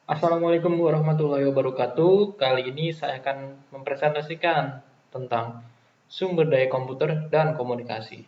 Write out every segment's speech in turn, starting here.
Assalamualaikum warahmatullahi wabarakatuh. Kali ini saya akan mempresentasikan tentang sumber daya komputer dan komunikasi.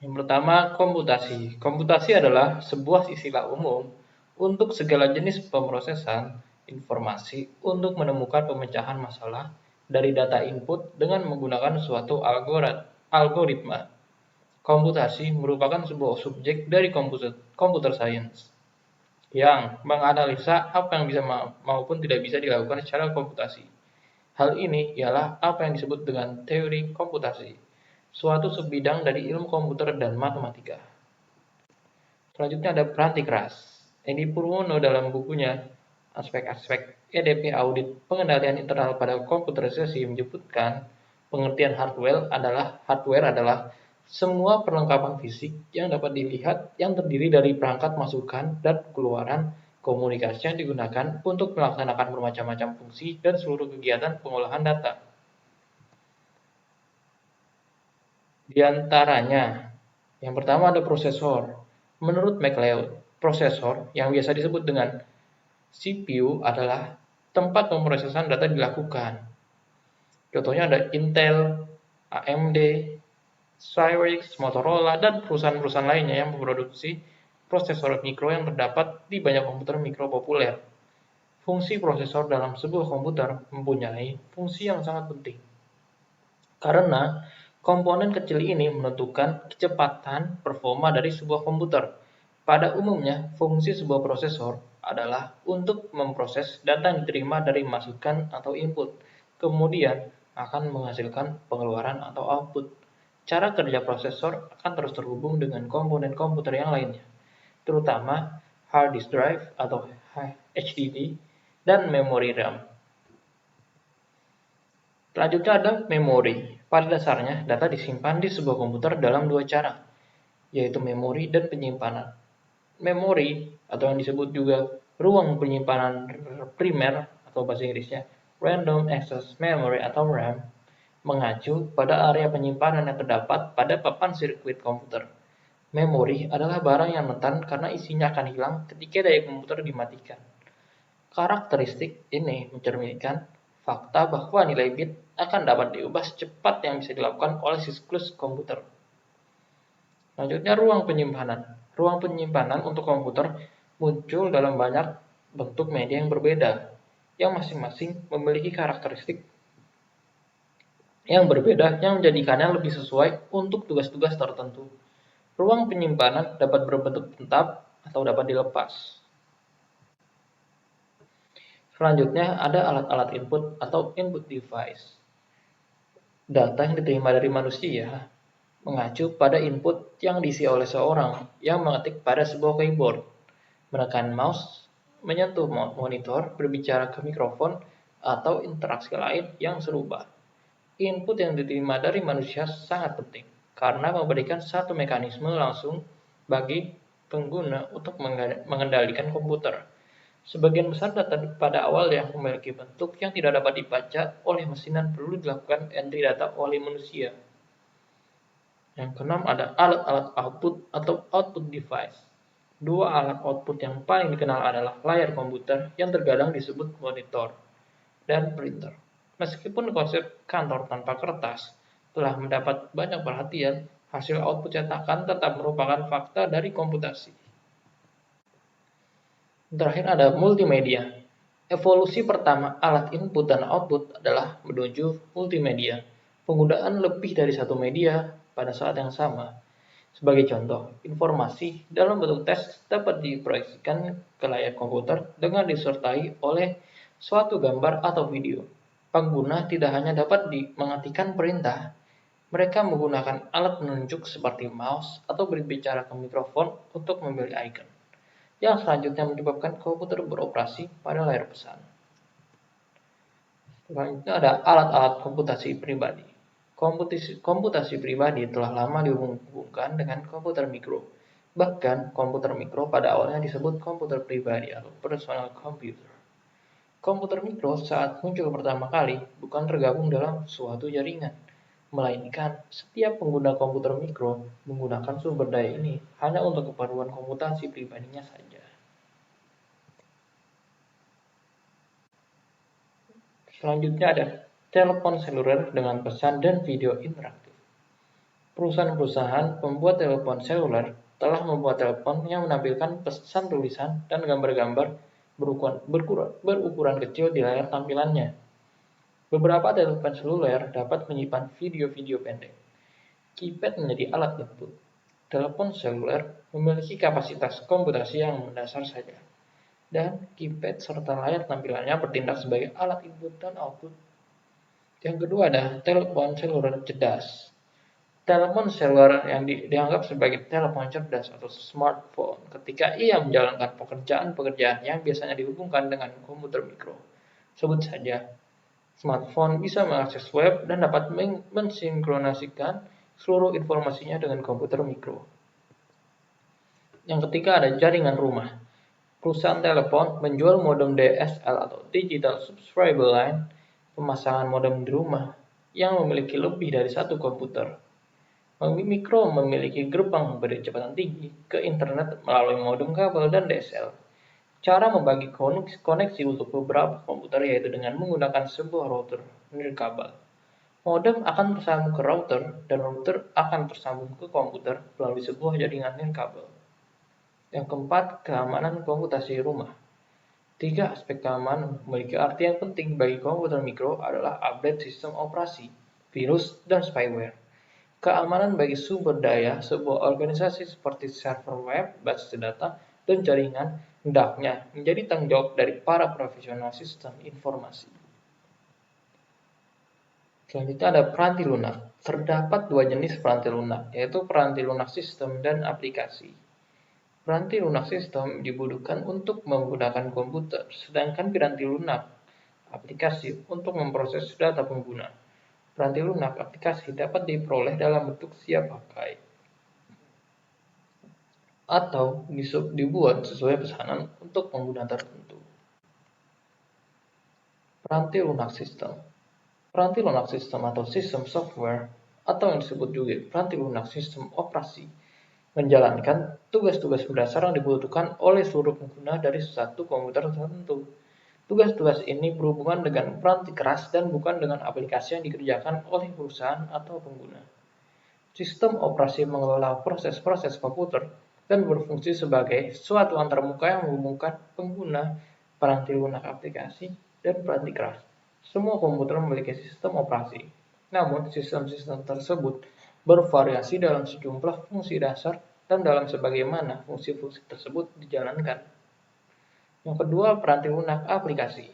Yang pertama, komputasi. Komputasi adalah sebuah istilah umum untuk segala jenis pemrosesan informasi untuk menemukan pemecahan masalah dari data input dengan menggunakan suatu algoritma. Komputasi merupakan sebuah subjek dari computer science yang menganalisa apa yang bisa maupun tidak bisa dilakukan secara komputasi. Hal ini ialah apa yang disebut dengan teori komputasi, suatu subbidang dari ilmu komputer dan matematika. Selanjutnya ada Pranti Keras. Edi Purwono dalam bukunya Aspek-aspek EDP Audit Pengendalian Internal pada Komputerisasi menyebutkan pengertian hardware adalah semua perlengkapan fisik yang dapat dilihat yang terdiri dari perangkat masukan dan keluaran komunikasi yang digunakan untuk melaksanakan bermacam-macam fungsi dan seluruh kegiatan pengolahan data. Di antaranya, yang pertama ada prosesor. Menurut MacLeod, prosesor yang biasa disebut dengan CPU adalah tempat pemrosesan data dilakukan. Contohnya ada Intel, AMD, Cyrix, Motorola, dan perusahaan-perusahaan lainnya yang memproduksi prosesor mikro yang terdapat di banyak komputer mikro populer. Fungsi prosesor dalam sebuah komputer mempunyai fungsi yang sangat penting. Karena komponen kecil ini menentukan kecepatan performa dari sebuah komputer. Pada umumnya, fungsi sebuah prosesor adalah untuk memproses data yang diterima dari masukan atau input, kemudian akan menghasilkan pengeluaran atau output. Cara kerja prosesor akan terus terhubung dengan komponen komputer yang lainnya, terutama hard disk drive atau HDD dan memori RAM. Selanjutnya ada memori. Pada dasarnya, data disimpan di sebuah komputer dalam dua cara, yaitu memori dan penyimpanan. Memori, atau yang disebut juga ruang penyimpanan primer, atau bahasa Inggrisnya Random Access Memory atau RAM, mengacu pada area penyimpanan yang terdapat pada papan sirkuit komputer. Memori adalah barang yang rentan karena isinya akan hilang ketika daya komputer dimatikan. Karakteristik ini mencerminkan fakta bahwa nilai bit akan dapat diubah secepat yang bisa dilakukan oleh siklus komputer. Selanjutnya, ruang penyimpanan. Ruang penyimpanan untuk komputer muncul dalam banyak bentuk media yang berbeda, yang masing-masing memiliki karakteristik yang berbeda yang menjadikannya lebih sesuai untuk tugas-tugas tertentu. Ruang penyimpanan dapat berbentuk tetap atau dapat dilepas. Selanjutnya ada alat-alat input atau input device. Data yang diterima dari manusia mengacu pada input yang diisi oleh seorang yang mengetik pada sebuah keyboard, menekan mouse, menyentuh monitor, berbicara ke mikrofon, atau interaksi lain yang serupa. Input yang diterima dari manusia sangat penting karena memberikan satu mekanisme langsung bagi pengguna untuk mengendalikan komputer. Sebagian besar data pada awal yang memiliki bentuk yang tidak dapat dibaca oleh mesin dan perlu dilakukan entry data oleh manusia. Yang keenam ada alat-alat output atau output device. Dua alat output yang paling dikenal adalah layar komputer yang terkadang disebut monitor dan printer. Meskipun konsep kantor tanpa kertas telah mendapat banyak perhatian, hasil output cetakan tetap merupakan fakta dari komputasi. Terakhir ada multimedia. Evolusi pertama alat input dan output adalah menuju multimedia, penggunaan lebih dari satu media pada saat yang sama. Sebagai contoh, informasi dalam bentuk teks dapat diproyeksikan ke layar komputer dengan disertai oleh suatu gambar atau video. Pengguna tidak hanya dapat mengetikkan perintah, mereka menggunakan alat penunjuk seperti mouse atau berbicara ke mikrofon untuk memilih icon, yang selanjutnya menyebabkan komputer beroperasi pada layar pesan. Selanjutnya ada alat-alat komputasi pribadi. Komputasi pribadi telah lama dihubungkan dengan komputer mikro. Bahkan komputer mikro pada awalnya disebut komputer pribadi atau personal computer. Komputer mikro saat muncul pertama kali bukan tergabung dalam suatu jaringan, melainkan setiap pengguna komputer mikro menggunakan sumber daya ini hanya untuk keperluan komputasi pribadinya saja. Selanjutnya ada telepon seluler dengan pesan dan video interaktif. Perusahaan-perusahaan pembuat telepon seluler telah membuat telepon yang menampilkan pesan tulisan dan gambar-gambar berukuran kecil di layar tampilannya. Beberapa telepon seluler dapat menyimpan video-video pendek. Keypad menjadi alat input. Telepon seluler memiliki kapasitas komputasi yang mendasar saja, dan keypad serta layar tampilannya bertindak sebagai alat input dan output. Yang kedua ada telepon seluler cerdas. Telepon seluler yang dianggap sebagai telepon cerdas atau smartphone ketika ia menjalankan pekerjaan-pekerjaan yang biasanya dihubungkan dengan komputer mikro. Sebut saja, smartphone bisa mengakses web dan dapat mensinkronasikan seluruh informasinya dengan komputer mikro. Yang ketiga ada jaringan rumah. Perusahaan telepon menjual modem DSL atau Digital Subscriber Line, pemasangan modem di rumah, yang memiliki lebih dari satu komputer. Mikro memiliki gerbang berkecepatan tinggi ke internet melalui modem kabel dan DSL. Cara membagi koneksi untuk beberapa komputer yaitu dengan menggunakan sebuah router nirkabel. Modem akan tersambung ke router dan router akan tersambung ke komputer melalui sebuah jaringan nirkabel. Yang keempat, keamanan komputasi rumah. 3 aspek keamanan memiliki arti yang penting bagi komputer mikro adalah update sistem operasi, virus, dan spyware. Keamanan bagi sumber daya sebuah organisasi seperti server web, basis data, dan jaringan hendaknya menjadi tanggung jawab dari para profesional sistem informasi. Selanjutnya ada peranti lunak. Terdapat dua jenis peranti lunak, yaitu peranti lunak sistem dan aplikasi. Peranti lunak sistem dibutuhkan untuk menggunakan komputer, sedangkan peranti lunak aplikasi untuk memproses data pengguna. Peranti lunak aplikasi dapat diperoleh dalam bentuk siap pakai atau dibuat sesuai pesanan untuk pengguna tertentu. Peranti lunak sistem. Peranti lunak sistem atau sistem software atau yang disebut juga peranti lunak sistem operasi menjalankan tugas-tugas mendasar yang dibutuhkan oleh seluruh pengguna dari satu komputer tertentu. Tugas-tugas ini berhubungan dengan peranti keras dan bukan dengan aplikasi yang dikerjakan oleh perusahaan atau pengguna. Sistem operasi mengelola proses-proses komputer dan berfungsi sebagai suatu antarmuka yang menghubungkan pengguna, peranti lunak aplikasi, dan peranti keras. Semua komputer memiliki sistem operasi, namun sistem-sistem tersebut bervariasi dalam sejumlah fungsi dasar dan dalam sebagaimana fungsi-fungsi tersebut dijalankan. Yang kedua, peranti lunak aplikasi.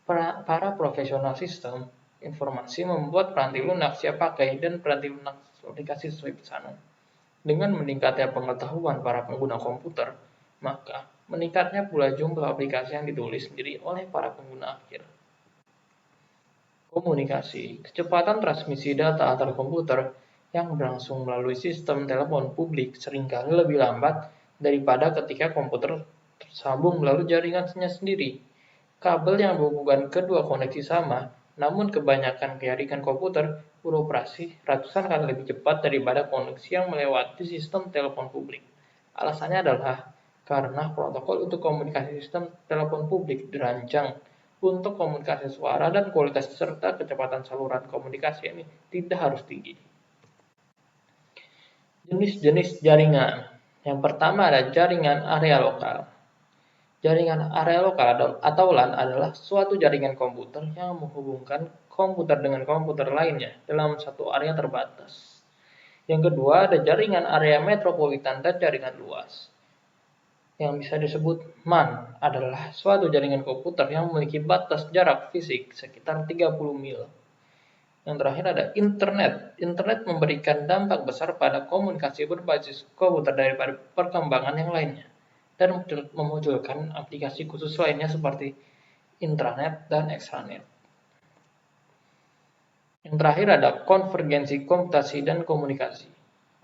Para profesional sistem informasi membuat peranti lunak siap pakai dan peranti lunak aplikasi sesuai pesanan. Dengan meningkatnya pengetahuan para pengguna komputer, maka meningkatnya pula jumlah aplikasi yang ditulis sendiri oleh para pengguna akhir. Komunikasi. Kecepatan transmisi data antar komputer yang berlangsung melalui sistem telepon publik seringkali lebih lambat daripada ketika komputer tersambung melalui jaringannya sendiri. Kabel yang menghubungkan kedua koneksi sama, namun kebanyakan jaringan komputer beroperasi ratusan kali lebih cepat daripada koneksi yang melewati sistem telepon publik. Alasannya adalah karena protokol untuk komunikasi sistem telepon publik dirancang untuk komunikasi suara dan kualitas serta kecepatan saluran komunikasi ini tidak harus tinggi. Jenis-jenis jaringan. Yang pertama ada jaringan area lokal. Jaringan area lokal atau LAN adalah suatu jaringan komputer yang menghubungkan komputer dengan komputer lainnya dalam satu area terbatas. Yang kedua ada jaringan area metropolitan dan jaringan luas. Yang bisa disebut MAN adalah suatu jaringan komputer yang memiliki batas jarak fisik sekitar 30 mil. Yang terakhir ada internet. Internet memberikan dampak besar pada komunikasi berbasis komputer daripada perkembangan yang lainnya, dan memunculkan aplikasi khusus lainnya seperti intranet dan extranet. Yang terakhir ada konvergensi komputasi dan komunikasi.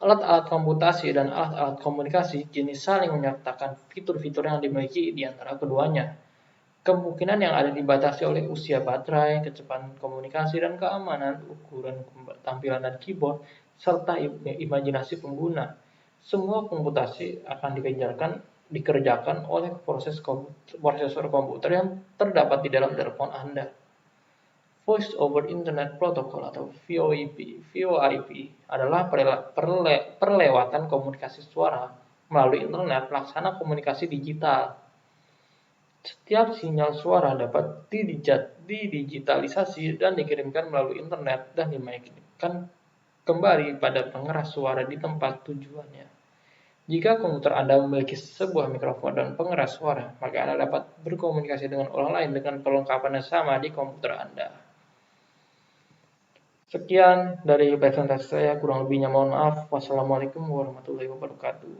Alat-alat komputasi dan alat-alat komunikasi jenis saling menyertakan fitur-fitur yang dimiliki di antara keduanya. Kemungkinan yang ada dibatasi oleh usia baterai, kecepatan komunikasi dan keamanan, ukuran tampilan dan keyboard, serta imajinasi pengguna. Semua komputasi akan dikerjakan oleh prosesor komputer yang terdapat di dalam telepon Anda. Voice over Internet Protocol atau VoIP. VoIP adalah perlewatan komunikasi suara melalui internet pelaksana komunikasi digital. Setiap sinyal suara dapat didigitalisasi dan dikirimkan melalui internet dan dimainkan kembali pada pengeras suara di tempat tujuannya. Jika komputer Anda memiliki sebuah mikrofon dan pengeras suara, maka Anda dapat berkomunikasi dengan orang lain dengan perlengkapan yang sama di komputer Anda. Sekian dari presentasi saya, kurang lebihnya mohon maaf. Wassalamualaikum warahmatullahi wabarakatuh.